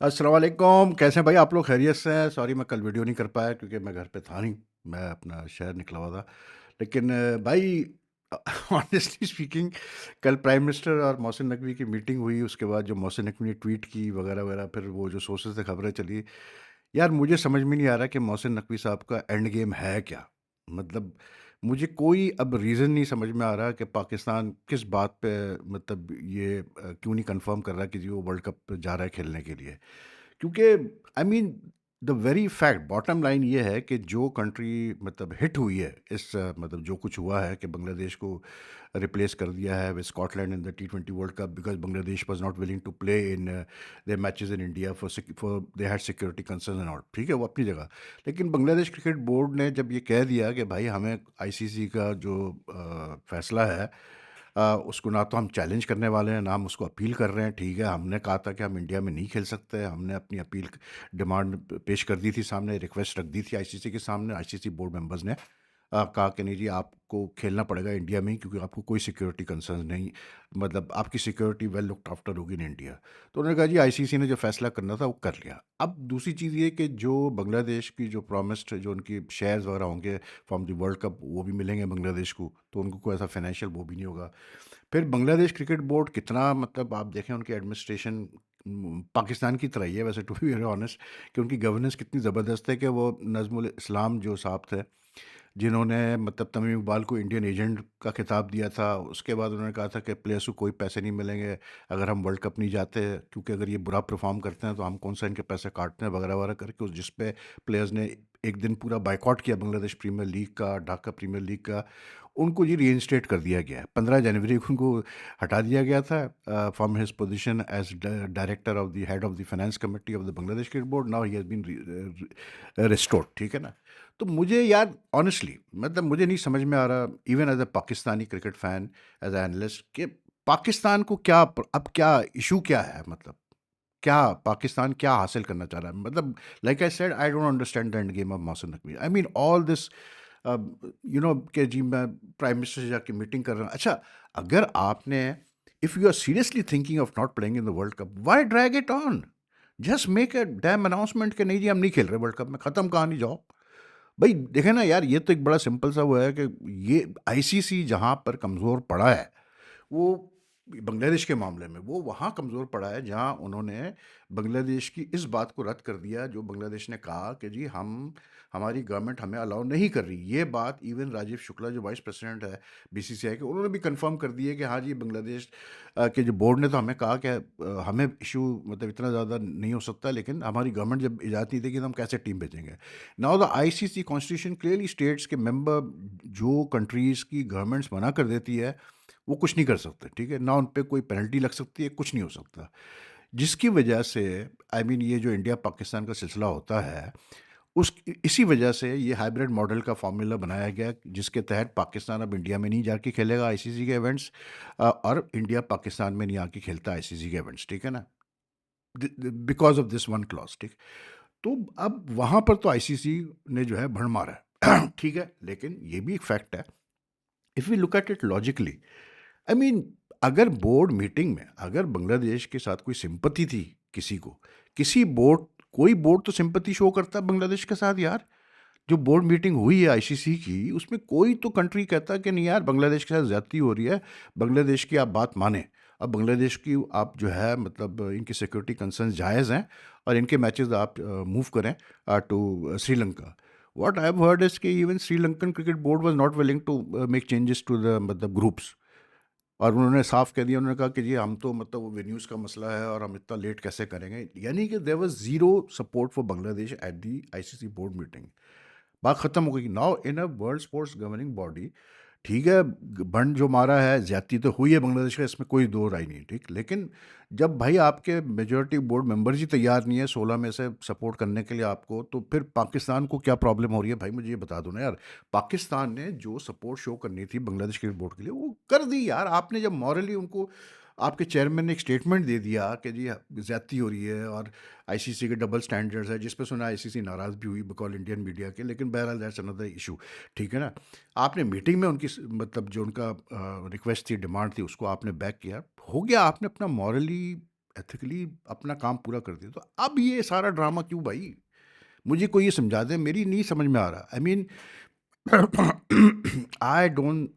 अस्सलाम वालेकुम, कैसे हैं भाई आप लोग? खैरियत से हैं? सॉरी मैं कल वीडियो नहीं कर पाया क्योंकि मैं घर पे था नहीं, मैं अपना शहर निकला हुआ था। लेकिन भाई ऑनेस्टली स्पीकिंग कल प्राइम मिनिस्टर और मोहसिन नकवी की मीटिंग हुई, उसके बाद जो मोहसिन नकवी ने ट्वीट की वगैरह-वगैरह, फिर वो जो सोर्सेज़ से खबरें चली, यार मुझे समझ में नहीं आ रहा कि मोहसिन नकवी साहब का एंड गेम है क्या? मतलब मुझे कोई अब रीज़न नहीं समझ में आ रहा कि पाकिस्तान किस बात पे मतलब ये क्यों नहीं कन्फर्म कर रहा कि जी वो वर्ल्ड कप जा रहा है खेलने के लिए। क्योंकि I mean the very fact bottom line ये है कि जो कंट्री मतलब हिट हुई है इस मतलब जो कुछ हुआ है कि बांग्लादेश को रिप्लेस कर दिया है with Scotland in the T20 world cup because Bangladesh was not willing to play in their matches in India for they had security concern and all, ठीक है वो अपनी जगह। लेकिन बांग्लादेश क्रिकेट बोर्ड ने जब ये कह दिया कि भाई हमें आईसीसी का जो फैसला है उसको ना तो हम चैलेंज करने वाले हैं ना हम उसको अपील कर रहे हैं, ठीक है हमने कहा था कि हम इंडिया में नहीं खेल सकते, हमने अपनी अपील डिमांड पेश कर दी थी, सामने रिक्वेस्ट रख दी थी आईसीसी के सामने। आईसीसी बोर्ड मेंबर्स ने कहा कि नहीं जी आपको खेलना पड़ेगा इंडिया में ही क्योंकि आपको कोई सिक्योरिटी कंसर्न नहीं, मतलब आपकी सिक्योरिटी वेल लुक्ड आफ्टर होगी इन इंडिया। तो उन्होंने कहा जी आईसीसी ने जो फैसला करना था वो कर लिया। अब दूसरी चीज़ ये कि जो बांग्लादेश की जो प्रॉमिस्ड जो उनकी शेयर्स वगैरह होंगे फ्रॉम द वर्ल्ड कप वो भी मिलेंगे बांग्लादेश को, तो उनको कोई ऐसा फाइनेंशियल वो भी नहीं होगा। फिर बांग्लादेश क्रिकेट बोर्ड कितना मतलब आप देखें उनकी एडमिनिस्ट्रेशन पाकिस्तान की तरह ही है वैसे, टू बी वेरी ऑनेस्ट, कि उनकी गवर्नेंस कितनी ज़बरदस्त है कि वो नज़मुल इस्लाम जो साहब थे जिन्होंने मतलब तमीम इकबाल को इंडियन एजेंट का खिताब दिया था, उसके बाद उन्होंने कहा था कि प्लेयर्स को कोई पैसे नहीं मिलेंगे अगर हम वर्ल्ड कप नहीं जाते, क्योंकि अगर ये बुरा परफॉर्म करते हैं तो हम कौन सा इनके पैसे काटते हैं वगैरह वगैरह करके, उस जिस पे प्लेयर्स ने एक दिन पूरा बाइकआउट किया बांग्लादेश प्रीमियर लीग का, ढाका प्रीमियर लीग का। उनको जी रीइंस्टेट कर दिया गया है, 15 जनवरी को उनको हटा दिया गया था from his position as director of the head of the finance committee of the Bangladesh cricket board. Now he has been restored, ठीक है ना। तो मुझे यार ऑनेस्टली मतलब मुझे नहीं समझ में आ रहा even as a Pakistani cricket fan, as a analyst, कि पाकिस्तान को क्या अब क्या इशू क्या है, मतलब क्या पाकिस्तान क्या हासिल करना चाह रहा है, मतलब like I said I don't understand the end game of Mohsin Naqvi. I mean all this you know कि जी मैं प्राइम मिनिस्टर से जाके मीटिंग कर रहा हूँ। अच्छा, अगर आपने if you are seriously thinking of not playing in the world cup, why drag it on? Just make a damn announcement कि नहीं जी हम नहीं खेल रहे वर्ल्ड कप में, ख़त्म कहानी, जाओ। भाई देखे ना यार, ये तो एक बड़ा सिंपल सा वो है कि ये आईसीसी जहाँ पर कमज़ोर पड़ा है वो बांग्लादेश के मामले में वो वहाँ कमज़ोर पड़ा है जहाँ उन्होंने बांग्लादेश की इस बात को रद्द कर दिया जो बांग्लादेश ने कहा कि जी हम हमारी गवर्नमेंट हमें अलाउ नहीं कर रही। ये बात इवन राजीव शुक्ला जो वाइस प्रेसिडेंट है बीसीसीआई के, उन्होंने भी कंफर्म कर दी है कि हाँ जी बांग्लादेश के जो बोर्ड ने तो हमें कहा कि हमें इशू मतलब इतना ज़्यादा नहीं हो सकता, लेकिन हमारी गवर्नमेंट जब इजाज़त नहीं देगी तो हम कैसे टीम भेजेंगे। Now the ICC constitution clearly states के मेंबर जो कंट्रीज़ की गवर्नमेंट्स मना कर देती है वो कुछ नहीं कर सकते, ठीक है? ना उन पे कोई पेनल्टी लग सकती है, कुछ नहीं हो सकता। जिसकी वजह से आई मीन ये जो इंडिया पाकिस्तान का सिलसिला होता है, उस इसी वजह से ये हाइब्रिड मॉडल का फ़ॉर्मूला बनाया गया जिसके तहत पाकिस्तान अब इंडिया में नहीं जाके खेलेगा आईसीसी के इवेंट्स, और इंडिया पाकिस्तान में नहीं आके खेलता आईसीसी के इवेंट्स, ठीक है ना? The because of this one clause, ठीक? तो अब वहाँ पर तो आईसीसी ने जो है भड़ मारा है, ठीक है? लेकिन ये भी एक फैक्ट है, if we look at it logically, I mean अगर बोर्ड मीटिंग में अगर बांग्लादेश के साथ कोई सिंपैथी थी किसी को, किसी बोर्ड कोई बोर्ड तो सिंपैथी शो करता है बांग्लादेश के साथ यार। जो बोर्ड मीटिंग हुई है आईसीसी की उसमें कोई तो कंट्री कहता कि नहीं यार बांग्लादेश के साथ ज्यादती हो रही है, बांग्लादेश की आप बात माने। अब बांग्लादेश की आप जो है मतलब इनकी सिक्योरिटी कंसर्न जायज़ हैं और इनके मैचेस आप मूव करें to Sri Lanka. What I have heard is कि even Sri Lankan cricket board was not willing to make changes to the मतलब ग्रुप्स, और उन्होंने साफ कह दिया, उन्होंने कहा कि जी हम तो मतलब वो वेन्यूज़ का मसला है और हम इतना लेट कैसे करेंगे, यानी कि there was zero support for Bangladesh at the ICC board meeting. बात ख़त्म हो गई। Now in a world sports governing body, ठीक है, बंड जो मारा है ज्यादती तो हुई है बांग्लादेश का, इसमें कोई दो राय नहीं, ठीक, लेकिन जब भाई आपके मेजोरिटी बोर्ड मेंबर्स ही तैयार नहीं है 16 में से सपोर्ट करने के लिए आपको, तो फिर पाकिस्तान को क्या प्रॉब्लम हो रही है भाई, मुझे ये बता दो ना यार। पाकिस्तान ने जो सपोर्ट शो करनी थी बांग्लादेश क्रिकेट बोर्ड के लिए वो कर दी यार आपने, जब मॉरली उनको आपके चेयरमैन ने एक स्टेटमेंट दे दिया कि जी ज्यादती हो रही है और आईसीसी के डबल स्टैंडर्ड्स है, जिस पे सुना आईसीसी नाराज़ भी हुई बिकॉज इंडियन मीडिया के, लेकिन बहरहाल दैट्स अनदर इशू, ठीक है ना। आपने मीटिंग में उनकी मतलब जो उनका रिक्वेस्ट थी डिमांड थी उसको आपने बैक किया, हो गया, आपने अपना मॉरली एथिकली अपना काम पूरा कर दिया, तो अब ये सारा ड्रामा क्यों भाई? मुझे कोई ये समझा दे, मेरी नहीं समझ में आ रहा। I mean I don't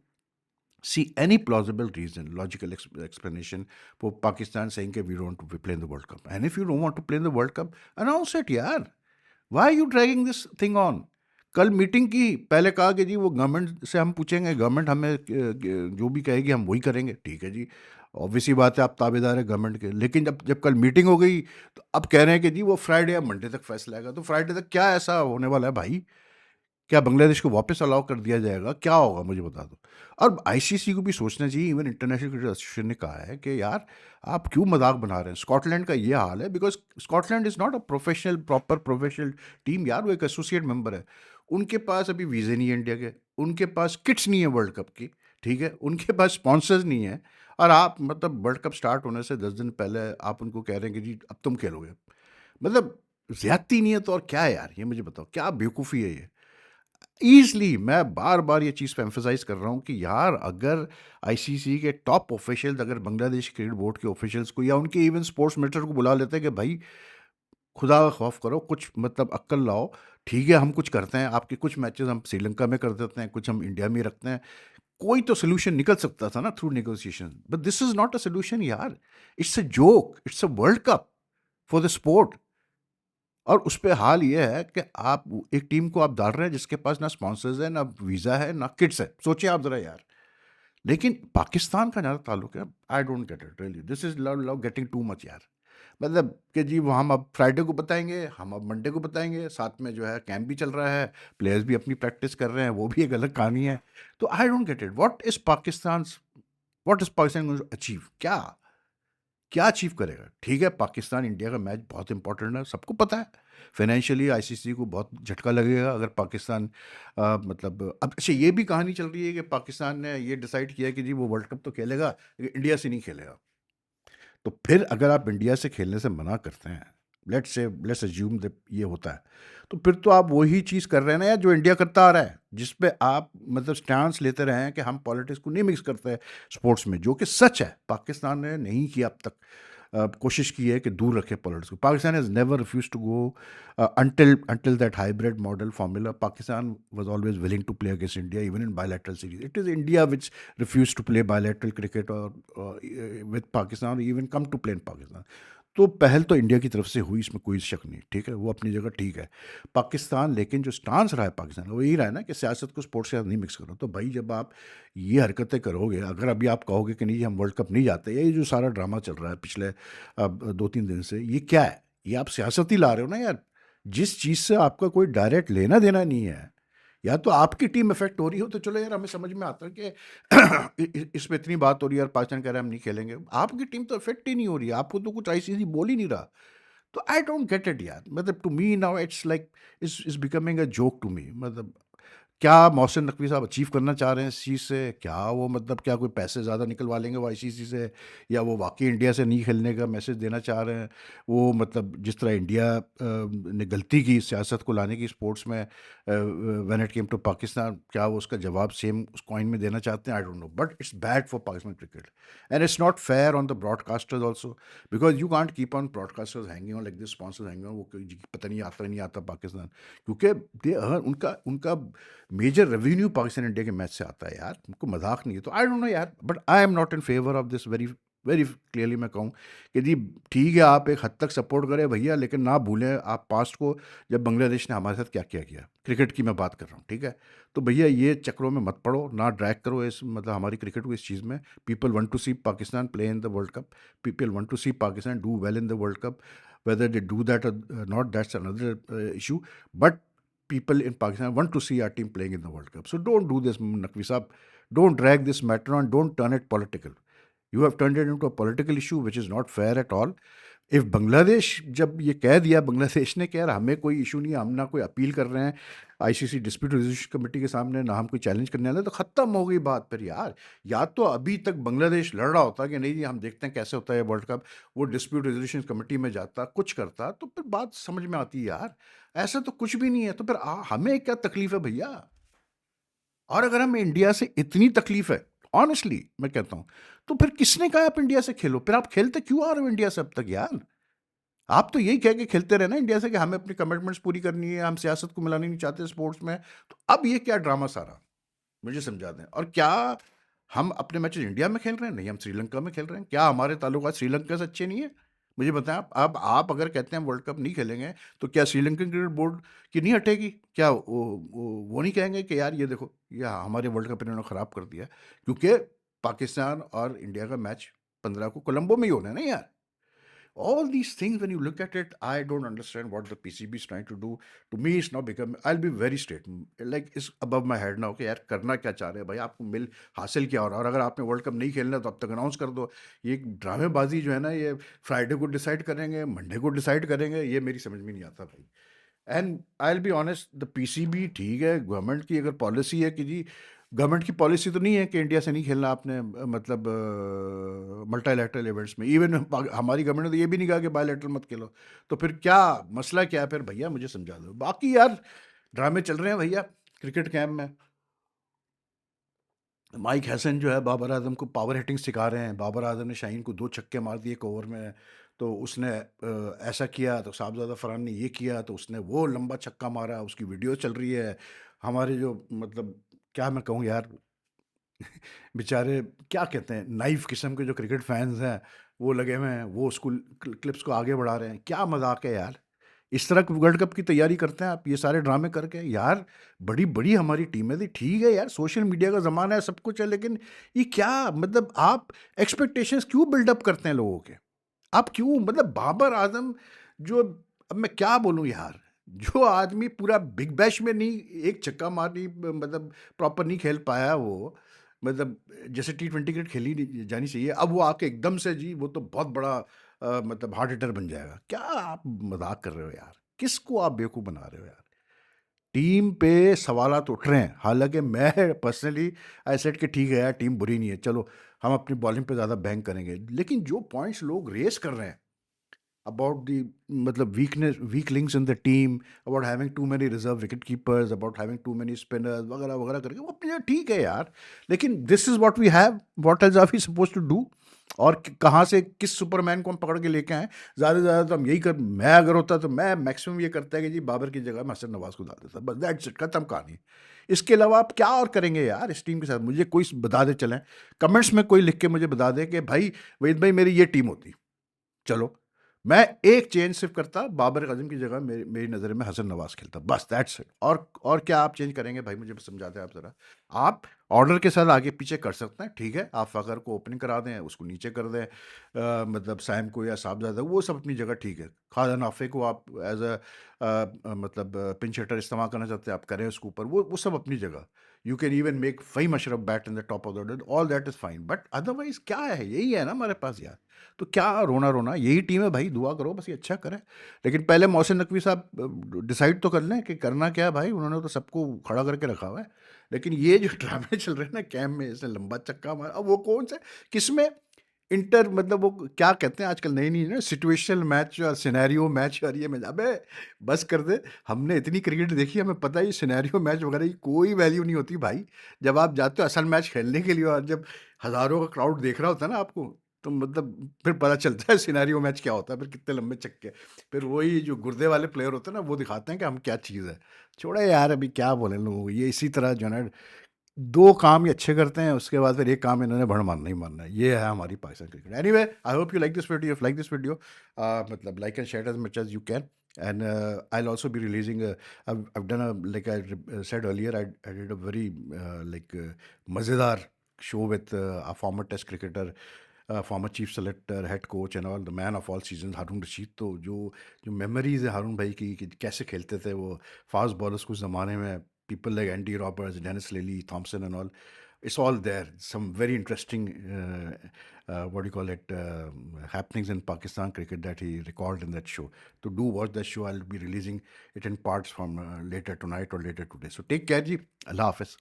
see any plausible reason, logical explanation for Pakistan saying that we don't want to play in the World Cup. And if you don't want to play in the World Cup, announce it, यार. Why are you dragging this thing on? कल meeting की, पहले कहा कि जी वो government से हम पूछेंगे, गवर्नमेंट हमें जो भी कहेगी हम वही करेंगे। ठीक है जी, ऑब्वियसली बात है, आप ताबेदार है गवर्नमेंट के। लेकिन जब जब कल मीटिंग हो गई तो अब कह रहे हैं कि जी वो फ्राइडे या मंडे तक फैसला आएगा। तो फ्राइडे तक क्या ऐसा होने वाला है भाई? क्या बांग्लादेश को वापस अलाउ कर दिया जाएगा? क्या होगा मुझे बता दो। और आईसीसी को भी सोचना चाहिए, इवन इंटरनेशनल क्रिकेट एसोसिएशन ने कहा है कि यार आप क्यों मजाक बना रहे हैं। स्कॉटलैंड का ये हाल है because Scotland is not a professional, proper professional team यार, वो एक एसोसिएट मेंबर है। उनके पास अभी वीज़े नहीं है इंडिया के, उनके पास किट्स नहीं है वर्ल्ड कप की, ठीक है, उनके पास स्पॉन्सर्स नहीं है। और आप मतलब वर्ल्ड कप स्टार्ट होने से 10 दिन पहले आप उनको कह रहे हैं कि जी अब तुम खेलोगे। मतलब ज्यादती नहीं है तो और क्या है यार, ये मुझे बताओ, क्या बेवकूफ़ी है ये? ईज़िली मैं बार-बार ये चीज़ पे एम्फसाइज़ कर रहा हूँ कि यार अगर आईसीसी के टॉप ऑफिशियल्स अगर बांग्लादेश क्रिकेट बोर्ड के ऑफिशियल्स को या उनके इवन स्पोर्ट्स मिनिस्टर को बुला लेते हैं कि भाई खुदा का खौफ करो, कुछ मतलब अक्ल लाओ, ठीक है हम कुछ करते हैं, आपके कुछ मैचेस हम श्रीलंका में कर देते हैं, कुछ हम इंडिया में रखते हैं। कोई तो सॉल्यूशन निकल सकता था ना through negotiation, but this is not a solution यार। It's a joke, it's a world cup for the sport. और उस पे हाल ये है कि आप एक टीम को आप डाल रहे हैं जिसके पास ना स्पॉन्सर्स है, ना वीज़ा है, ना किट्स है। सोचिए आप ज़रा यार। लेकिन पाकिस्तान का ज़्यादा ताल्लुक है, आई don't get it really, this is love love getting too much यार। मतलब कि जी वो हम अब फ्राइडे को बताएँगे, हम अब मंडे को बताएँगे, साथ में जो है कैंप भी चल रहा है, प्लेयर्स भी अपनी प्रैक्टिस कर रहे हैं, वो भी एक अलग कहानी है। तो I don't get it, what is Pakistan going to achieve? क्या? क्या अचीव करेगा? ठीक है, पाकिस्तान इंडिया का मैच बहुत इंपॉर्टेंट है, सबको पता है। फाइनेंशियली आईसीसी को बहुत झटका लगेगा अगर पाकिस्तान मतलब अब अच्छा ये भी कहानी चल रही है कि पाकिस्तान ने ये डिसाइड किया कि जी वो वर्ल्ड कप तो खेलेगा, लेकिन इंडिया से नहीं खेलेगा। तो फिर अगर आप इंडिया से खेलने से मना करते हैं, लेट्स अज्यूम दैट ये होता है, तो फिर तो आप वही चीज़ कर रहे हैं ना यार जो इंडिया करता आ रहा है, जिस पे आप मतलब स्टैंस लेते रहे हैं कि हम पॉलिटिक्स को नहीं मिक्स करते हैं स्पोर्ट्स में, जो कि सच है। पाकिस्तान ने नहीं किया अब तक, कोशिश की है कि दूर रखे पॉलिटिक्स को। Pakistan has never refuse to go until that hybrid model formula. Pakistan was always willing to play against India even in bilateral series. It is India which refused to play bilateral cricket or with Pakistan or even come to play in Pakistan. तो पहल तो India की तरफ से हुई, इसमें कोई शक नहीं, ठीक है, वो अपनी जगह ठीक है। पाकिस्तान लेकिन जो स्टांस रहा है पाकिस्तान का, वो यही रहा है ना कि सियासत को स्पोर्ट्स के साथ नहीं मिक्स करो। तो भाई जब आप ये हरकतें करोगे, अगर अभी आप कहोगे कि नहीं हम वर्ल्ड कप नहीं जाते, ये जो सारा ड्रामा चल रहा है पिछले अब 2-3 दिन से, ये क्या है? ये आप सियासत ही ला रहे हो ना यार। जिस चीज़ से आपका कोई डायरेक्ट लेना देना नहीं है, या तो आपकी टीम इफेक्ट हो रही हो तो चलो यार हमें समझ में आता है कि इसमें इतनी बात हो रही है यार, पाकिस्तान कह रहा है हम नहीं खेलेंगे। आपकी टीम तो इफेक्ट ही नहीं हो रही है, आपको तो कुछ आईसीसी बोल ही नहीं रहा। तो आई डोंट गेट इट यार, मतलब to me now it's like is becoming a joke to me. मतलब क्या मोहसिन नकवी साहब अचीव करना चाह रहे हैं इस चीज़ से? क्या वो मतलब क्या कोई पैसे ज़्यादा निकलवा लेंगे वो आईसीसी से, या वो वाकई इंडिया से नहीं खेलने का मैसेज देना चाह रहे हैं? वो मतलब जिस तरह इंडिया ने गलती की सियासत को लाने की स्पोर्ट्स में when it came to Pakistan, क्या वो उसका जवाब सेम उस कॉइन में देना चाहते हैं? I don't know, but it's bad for Pakistan cricket and it's not fair on the broadcasters also, because you can't keep on broadcasters hanging on like this, sponsors hanging on, वो पता नहीं आता नहीं आता पाकिस्तान, क्योंकि दे उनका उनका मेजर रेवेन्यू पाकिस्तान इंडिया के मैच से आता है यार, उनको मजाक नहीं है। तो आई डोंट नो यार, but I am not in favour of this. Very very clearly मैं कहूँ कि जी ठीक है आप एक हद तक सपोर्ट करें भैया, लेकिन ना भूलें आप पास्ट को, जब बांग्लादेश ने हमारे साथ क्या क्या किया। क्रिकेट की मैं बात कर रहा हूँ, ठीक है। तो भैया ये चक्रों में मत पड़ो, ना ड्रैग करो इस मतलब हमारी क्रिकेट को इस चीज़ में। People want to see Pakistan play in the world cup, people want to see Pakistan do well in the world cup, whether they do that or not, that's another issue. But people in Pakistan want to see our team playing in the World Cup. So don't do this, Naqvi Saab. Don't drag this matter on. Don't turn it political. You have turned it into a political issue, which is not fair at all. If Bangladesh जब ये कह दिया बांग्लादेश ने कि यार हमें कोई issue नहीं है, हम ना कोई अपील कर रहे हैं आईसीसी डिस्प्यूट रेजोल्यूशन कमेटी के सामने, ना हम कोई चैलेंज करने वाले, तो ख़त्म हो गई बात फिर यार। या तो अभी तक बांग्लादेश लड़ रहा होता कि नहीं जी हम देखते हैं कैसे होता है वर्ल्ड कप, वो डिस्प्यूट रेजोल्यूशन कमेटी में जाता कुछ करता, तो फिर बात समझ में आती है यार। ऐसा तो कुछ भी नहीं है, तो फिर हमें क्या तकलीफ है भैया? और अगर हमें इंडिया से इतनी तकलीफ है, ऑनेस्टली मैं कहता हूँ। तो फिर किसने कहा आप इंडिया से खेलो? फिर आप खेलते क्यों आ रहे हो इंडिया से अब तक यार? आप तो यही कह के खेलते रहे ना इंडिया से कि हमें अपनी कमिटमेंट्स पूरी करनी है, हम सियासत को मिलाना नहीं चाहते स्पोर्ट्स में। तो अब ये क्या ड्रामा सारा? मुझे समझा दें। और क्या हम अपने मैचेज़ इंडिया में खेल रहे हैं? नहीं, हम श्रीलंका में खेल रहे हैं। क्या हमारे ताल्लुकात श्रीलंका से अच्छे नहीं हैं? मुझे बताएँ आप। अब आप अगर कहते हैं वर्ल्ड कप नहीं खेलेंगे, तो क्या श्रीलंकन क्रिकेट बोर्ड की नहीं हटेगी? क्या वो नहीं कहेंगे कि यार ये देखो, ये हमारे वर्ल्ड कप इन्होंने ख़राब कर दिया है? क्योंकि पाकिस्तान और इंडिया का मैच 15 को कोलंबो में ही होना है ना यार। All these things, when you look at it, I don't understand what the PCB is trying to do. To me, it's not become. I'll be very straight. Like it's above my head now. कि यार करना क्या चाह रहे हैं भाई, आपको मिल हासिल क्या हो रहा है? और अगर आपने वर्ल्ड कप नहीं खेलना तो अब तक अनाउंस कर दो। ये एक ड्रामेबाजी जो है ना, ये फ्राइडे को डिसाइड करेंगे, मंडे को डिसाइड करेंगे, ये मेरी समझ में नहीं आता भाई। And I will be honest, the PCB ठीक है, गवर्नमेंट की अगर पॉलिसी है कि जी, गवर्नमेंट की पॉलिसी तो नहीं है कि इंडिया से नहीं खेलना आपने, मतलब मल्टीलैटरल इवेंट्स में। इवन हमारी गवर्नमेंट ने तो ये भी नहीं कहा कि बायलैटरल मत खेलो। तो फिर क्या मसला क्या है फिर भैया, मुझे समझा दो। बाकी यार ड्रामे चल रहे हैं भैया क्रिकेट कैम्प में। माइक हैसन जो है बाबर आजम को पावर हिटिंग सिखा रहे हैं। बाबर आजम ने शाहीन को 2 छक्के मार दिए एक ओवर में, तो उसने ऐसा किया, तो साहबजादा फरहान ने ये किया, तो उसने वो लंबा छक्का मारा, उसकी वीडियो चल रही है। हमारे जो मतलब क्या मैं कहूँ यार, बेचारे क्या कहते हैं, नाइफ किस्म के जो क्रिकेट फैंस हैं, वो लगे हुए हैं, वो उसको क्लिप्स को आगे बढ़ा रहे हैं। क्या मजाक है यार, इस तरह वर्ल्ड कप की तैयारी करते हैं आप ये सारे ड्रामे करके यार। बड़ी बड़ी हमारी टीमें थी, ठीक है यार, सोशल मीडिया का ज़माना है, सब कुछ है, लेकिन ये क्या मतलब आप एक्सपेक्टेशंस क्यों बिल्डअप करते हैं लोगों के? आप क्यों मतलब बाबर आजम जो, अब मैं क्या बोलूं यार, जो आदमी पूरा बिग बैश में नहीं एक छक्का मारनी मतलब प्रॉपर नहीं खेल पाया वो, मतलब जैसे T20 क्रिकेट खेली जानी चाहिए, अब वो आके एकदम से जी वो तो बहुत बड़ा मतलब हार्ड हिटर बन जाएगा। क्या आप मजाक कर रहे हो यार? किसको आप बेवकूफ़ बना रहे हो यार? टीम पे सवालात उठ रहे हैं, हालांकि मैं पर्सनली आई सेड कि ठीक है यार, टीम बुरी नहीं है, चलो हम अपनी बॉलिंग पे ज़्यादा बैंक करेंगे। लेकिन जो पॉइंट्स लोग रेस कर रहे हैं about the मतलब weak links in the team, about having too many reserve wicket keepers, about having too many spinners वगैरह वगैरह करके, वो अपनी जगह ठीक है यार, लेकिन this is what we have, what else are we supposed to do? और कहाँ से किस सुपरमैन को हम पकड़ के लेके आए? ज़्यादा से ज़्यादा तो हम यही कर, मैं अगर होता तो मैं मैक्सिमम ये करता है कि जी बाबर की जगह मैं हसन नवाज को डाल देता, बस दैट्स इट, खत्म कहानी। इसके अलावा आप क्या और करेंगे यार इस टीम के साथ? मुझे कोई बता दे, चलें कमेंट्स में कोई लिख के मुझे बता दे कि भाई वहीद भाई मेरी ये टीम होती, चलो मैं एक चेंज सिर्फ करता, बाबर आजम की जगह मेरी मेरी नज़र में हसन नवाज खेलता, बस दैट्स इट। और क्या आप चेंज करेंगे भाई, मुझे समझाते हैं आप ज़रा। आप ऑर्डर के साथ आगे पीछे कर सकते हैं, ठीक है, आप फ़खर को ओपनिंग करा दें, उसको नीचे कर दें, मतलब सैम को या साहबजादा, वो सब अपनी जगह ठीक है। खालिद नाफे को आप एज मतलब पिंच हिटर इस्तेमाल करना चाहते हैं, आप करें उसके ऊपर, वो सब अपनी जगह। You can even make Faheem Ashraf bat in the top of the order, all that is fine, but otherwise क्या है, यही है ना हमारे पास यार। तो क्या रोना रोना, यही टीम है भाई, दुआ करो बस ये अच्छा करें। लेकिन पहले मोहसिन नकवी साहब डिसाइड तो कर लें कि करना क्या है भाई, उन्होंने तो सबको खड़ा करके रखा हुआ है। लेकिन ये जो ड्रामे चल रहे हैं ना कैम्प में, इसने लंबा चक्का मारा, अब वो कौन सा किस में इंटर, मतलब वो क्या कहते हैं आजकल नई नई ना, सिचुएशनल मैच और सिनेरियो मैच, और ये मैच, अबे बस कर दे। हमने इतनी क्रिकेट देखी, हमें पता है ये सिनेरियो मैच वगैरह की कोई वैल्यू नहीं होती भाई। जब आप जाते हो असल मैच खेलने के लिए, और जब हज़ारों का क्राउड देख रहा होता है ना आपको, तो मतलब फिर पता चलता है सिनेरियो मैच क्या होता है, फिर कितने लंबे चक्के। फिर वही जो गुर्दे वाले प्लेयर होते हैं ना, वो दिखाते हैं कि हम क्या चीज़ है। छोड़े यार, अभी क्या बोले लोगों को, ये इसी तरह जो है ना, 2 काम ये अच्छे करते हैं, उसके बाद फिर एक काम इन्होंने भड़ मानना ही मानना है। ये है हमारी Pakistan cricket. Anyway, I hope you like this video. If like this video, मतलब like and share as much as you can. And I'll also be releasing I've done a, like I said earlier, I did a very mazedar show with a former test cricketer, former chief selector, head coach and all, the man of all seasons, हारून रशीद। तो जो memories है हारून भाई की, कि कैसे खेलते थे वो फास्ट बॉलर्स कुछ ज़माने में, people like Andy Roberts, Dennis Lilly, Thompson and all, it's all there. Some very interesting what do you call it, happenings in Pakistan cricket that he recorded in that show. To do watch that show, I'll be releasing it in parts from later tonight or later today. So take care ji, Allah Hafiz.